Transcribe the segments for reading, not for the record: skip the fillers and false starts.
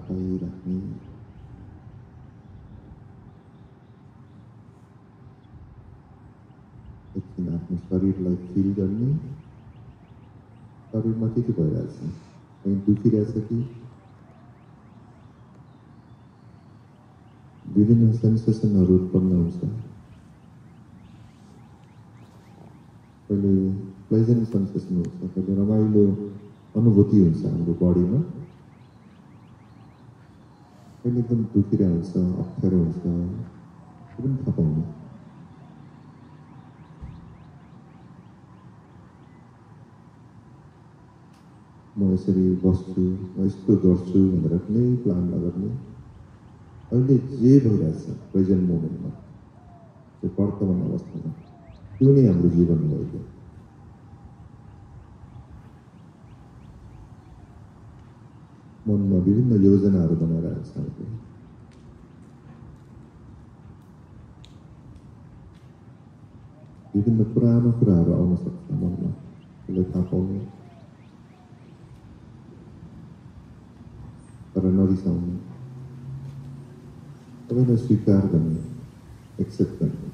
पाइराख्ने, एकछिन आफ्नो शरीरलाई फिल गर्ने, शरीरमा के भइरहेछ, कहीँ दुखिरहेछ कि विभिन्न सेन्सेसनहरू उत्पन्न हुन्छ। कहिले प्लेजेन्ट सेन्सेसन हुन्छ, कहिले रमाइलो अनुभूति हुन्छ हाम्रो बडीमा, कहिले एकदम दुखिरहेको हुन्छ, अप्ठ्यारो हुन्छ, त्यो पनि थाहा पाउनु। म यसरी बस्छु, म यस्तो गर्छु भनेर कुनै प्लान नगर्ने, अहिले जे भइरहेछ प्रेजेन्ट मोमेन्टमा, त्यो वर्तमान अवस्थामा, त्यो नै हाम्रो जीवन हो। मनमा विभिन्न योजनाहरू बनाइरहेको छ हामीले, विभिन्न पुरानो कुराहरू आउन सक्छ मनमा, त्यसलाई थाहा पाउने, तर नरिसाउने, सबैलाई स्वीकार गर्ने, एक्सेप्ट गर्ने।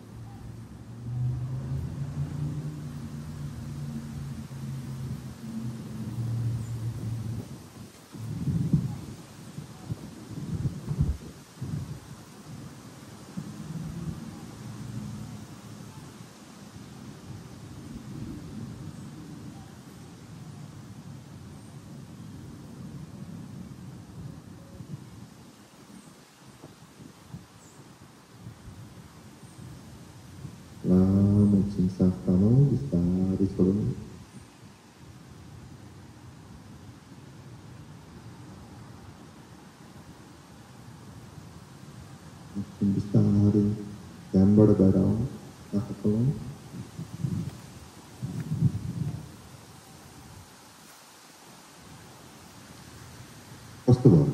Cinta kamu bisa disolong. Bisa hari gambar barang apa kalau कस्तो भयो?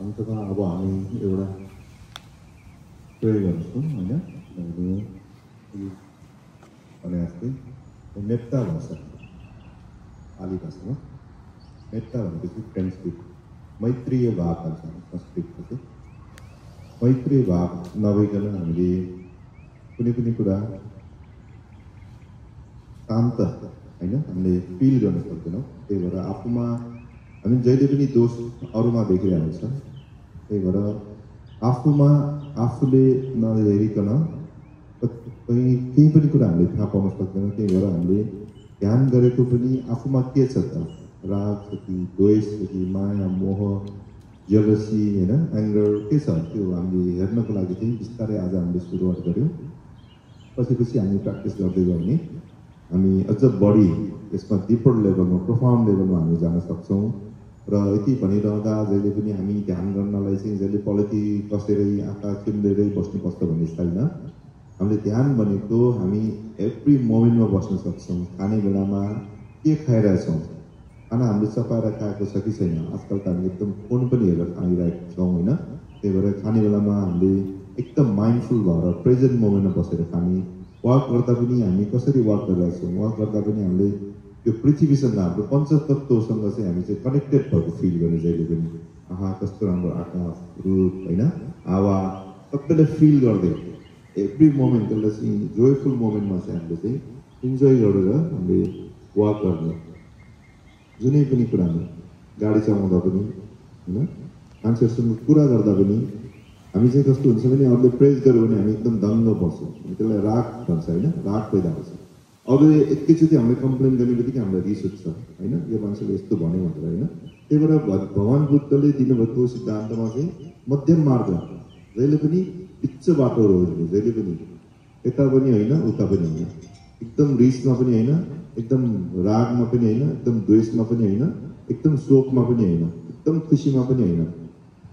अन्तमा अब हामी एउटा प्रे गर्छौँ होइन भने जस्तै मेट्टा भन्छ पाली भाषामा मेट्टा भनेपछि फ्रेन्डसिप मैत्रीय भाव भन्छ संस्कृतको चाहिँ मैत्रीय भाव नभइकन हामीले कुनै पनि कुरा शान्त होइन हामीले फिल गर्न सक्दैनौँ त्यही भएर आफूमा हामी जहिले पनि दोष अरूमा देखिरहेको हुन्छ त्यही भएर आफूमा आफूले नहेरिकन कहीँ केही पनि कुरा हामीले थाहा पाउन सक्दैनौँ त्यही भएर हामीले ध्यान गरेको पनि आफूमा के छ त राग छ कि द्वेष छ कि माया मोह जेलसी होइन एङ्गर के छ त्यो हामीले हेर्नको लागि चाहिँ बिस्तारै आज हामीले सुरुवात गऱ्यौँ पछि हामी प्र्याक्टिस गर्दै गयौँ भने हामी अझ बढी यसमा डिपर लेभलमा प्रोफाउन्ड लेभलमा हामी जान सक्छौँ र यति भनिरहँदा जहिले पनि हामी ध्यान गर्नलाई चाहिँ जहिले पलेटी कसेरै आँखा चिम्लेरै बस्नुपर्छ भन्ने छैन हामीले ध्यान भनेको हामी एभ्री मोमेन्टमा बस्न सक्छौँ खाने बेलामा के खाइरहेछौँ खाना हामीले चपाएर खाएको छ कि छैन आजकल त हामी एकदम फोन पनि हेरेर खाइरहेको छौँ होइन त्यही भएर खाने बेलामा हामीले एकदम माइन्डफुल भएर प्रेजेन्ट मोमेन्टमा बसेर खाने वाक गर्दा पनि हामी कसरी वाक गरिरहेछौँ वाक गर्दा पनि हामीले त्यो पृथ्वीसँग हाम्रो पञ्चतत्त्वसँग चाहिँ हामी चाहिँ कनेक्टेड भएको फिल गर्ने जहिले पनि आहा कस्तो राम्रो आकाश रुख होइन हावा सबैले फिल गर्दै एभ्री मोमेन्ट त्यसलाई चाहिँ जोयफुल मोमेन्टमा चाहिँ हामीले चाहिँ इन्जोय गरेर हामीले वाक गर्ने जुनै पनि कुरामा गाडी चलाउँदा पनि होइन मान्छेहरूसँग कुरा गर्दा पनि हामी चाहिँ कस्तो हुन्छ भने अरूले प्रेज गर्यो भने हामी एकदम दङ्ग पर्छौँ त्यसलाई राग भन्छ होइन राग पैदा हुन्छ अरूले एकैचोटि हामीले कम्प्लेन गर्ने बित्तिकै हामीलाई रिस उठ्छ होइन यो मान्छेले यस्तो भन्यो भनेर होइन त्यही भएर भगवान् बुद्धले दिनुभएको सिद्धान्तमा चाहिँ मध्यम मार्ग जहिले पनि बिच बाटो रोज्नु जहिले पनि यता पनि होइन उता पनि होइन एकदम रिसमा पनि होइन एकदम रागमा पनि होइन एकदम द्वेषमा पनि होइन एकदम शोकमा पनि होइन एकदम खुसीमा पनि होइन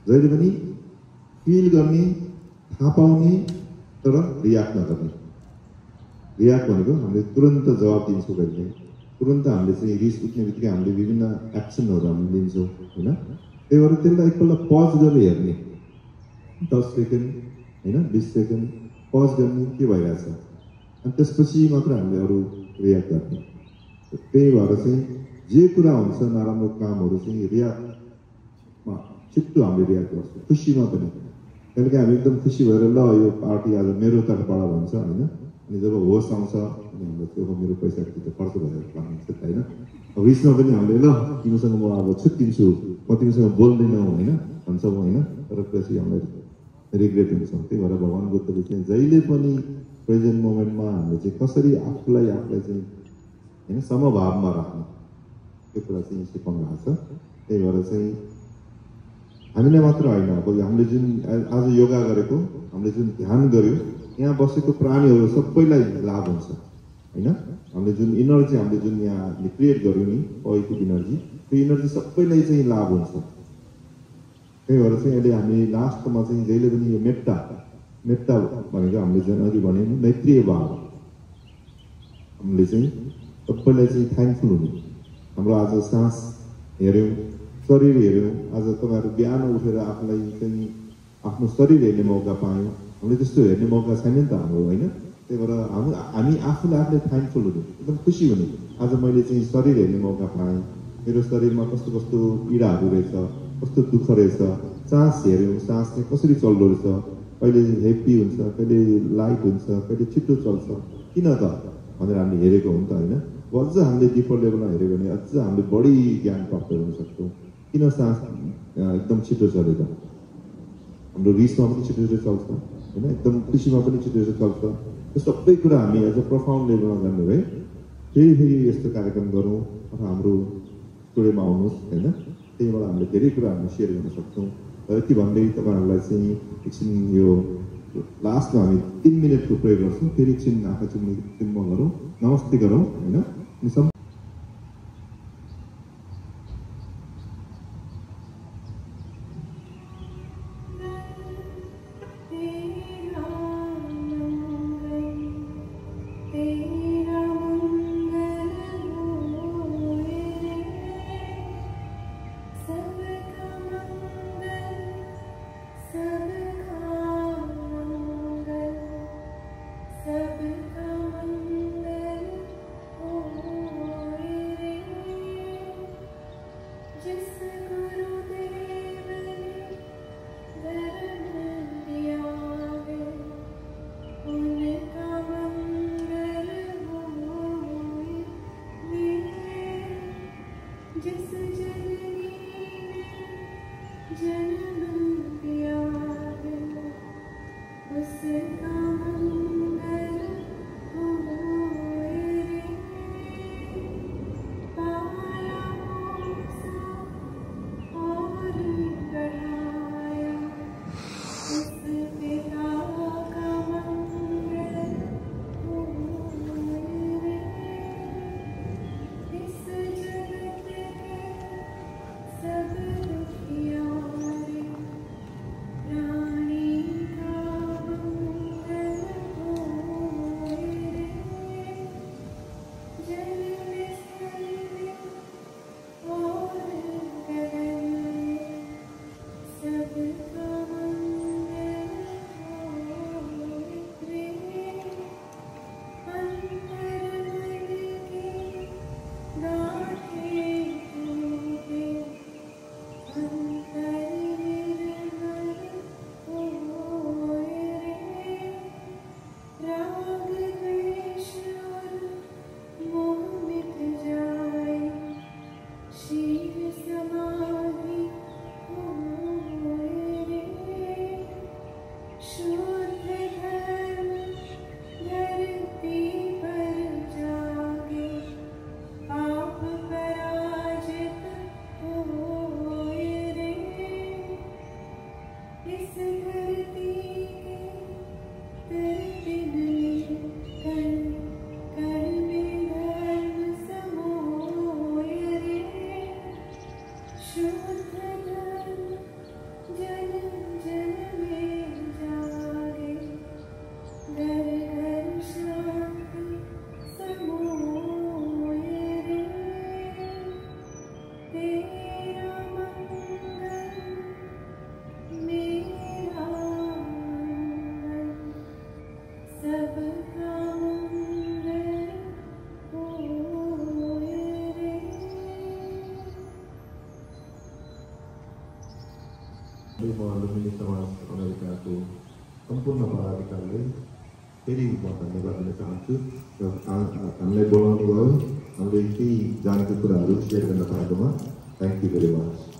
जहिले पनि फिल गर्ने थाहा पाउने तर रियाक्ट नगर्ने रियाक्ट भनेको हामीले तुरन्त जवाब दिन्छौँ कहिले तुरन्त हामीले चाहिँ रिस उठ्ने बित्तिकै हामीले विभिन्न एक्सनहरू हामीले लिन्छौँ होइन त्यही भएर त्यसलाई एकपल्ट पज गरेर हेर्ने 10 सेकेन्ड होइन 20 सेकेन्ड पज गर्ने के भइरहेछ अनि त्यसपछि मात्र हामीले अरू रियाक्ट गर्ने त्यही भएर चाहिँ जे कुरा हुन्छ नराम्रो कामहरू चाहिँ रियाक्टमा छिट्टो हामीले रियाक्ट गर्छौँ खुसीमा पनि कहिलेकाहीँ हामी एकदम खुसी भएर ल यो पार्टी आज मेरो तर्फबाट भन्छ होइन अनि जब होस आउँछ अनि हाम्रो त्यो मेरो पैसा त खर्च भएर भन्नुहुन्छ होइन अब रिसमा पनि हामीले ल तिमीसँग म अब छुट्टिन्छु म तिमीसँग बोल्दैनौँ होइन भन्छौँ होइन तर पछि हामीलाई रिग्रेट हुन्छ त्यही भएर भगवान् बुद्धले चाहिँ जहिले पनि प्रेजेन्ट मोमेन्टमा हामीले चाहिँ कसरी आफूलाई चाहिँ होइन समभावमा राख्ने त्यो कुरा चाहिँ सिकाउनु भएको छ त्यही भएर चाहिँ हामीले मात्र होइन अब हामीले जुन आज योगा गरेको हामीले जुन ध्यान गर्यो यहाँ बसेको प्राणीहरू सबैलाई लाभ हुन्छ होइन हामीले जुन इनर्जी हामीले जुन यहाँ क्रिएट गर्यो नि पोजिटिभ इनर्जी त्यो इनर्जी सबैलाई चाहिँ लाभ हुन्छ त्यही भएर चाहिँ अहिले हामी लास्टमा चाहिँ जहिले पनि यो मेट्टा भनेको हामीले जुन अघि भन्यो नि मैत्रीय भाव हामीले चाहिँ सबैलाई चाहिँ थ्याङ्कफुल हुने हाम्रो आज सास हेऱ्यौँ शरीर हेऱ्यौँ आज तपाईँहरू बिहान उठेर आफूलाई चाहिँ आफ्नो शरीर हेर्ने मौका पायौँ हामीले त्यस्तो हेर्ने मौका छैन नि त हाम्रो होइन त्यही भएर हामी आफूलाई आफूले थ्याङ्कफुल हुने एकदम खुसी हुने आज मैले चाहिँ शरीर हेर्ने मौका पाएँ मेरो शरीरमा कस्तो कस्तो पीडाहरू रहेछ कस्तो दुःख रहेछ सास हेऱ्यौँ सास चाहिँ कसरी चल्दो रहेछ कहिले हेप्पी हुन्छ कहिले लाइट हुन्छ कहिले छिटो चल्छ किन त भनेर हामीले हेरेको हो नि त होइन अझ हामीले डिपर लेभलमा हेऱ्यो भने अझ हामीले बढी ज्ञान प्राप्त गर्न सक्छौँ किन सास एकदम छिटो चलेको हाम्रो रिसमा पनि छिटो चल्छ होइन एकदम खुसीमा पनि छिटो चल्छ त्यो सबै कुरा हामी अझ प्रोफाउन्ड लेभलमा जान्ने भए फेरि यस्तो कार्यक्रम गरौँ अथवा हाम्रो स्टुडियोमा आउनुहोस् होइन त्यहीबाट हामीले धेरै कुरा हामी सेयर गर्न सक्छौँ र यति भन्दै तपाईँहरूलाई चाहिँ एकछिन यो लास्टमा हामी 3 मिनटको प्रयोग गर्छौँ फेरि एकछिन आँखा चिम्म गरौँ नमस्ते गरौँ होइन अनि Alumni समाज अमेरिकाको सम्पूर्ण पदाधिकारीलाई फेरि म धन्यवाद दिन चाहन्छु र हामीलाई बोलाउनु भयो, हामीले केही जानेको कुराहरू सेयर गर्न पाएकोमा। Thank you very much.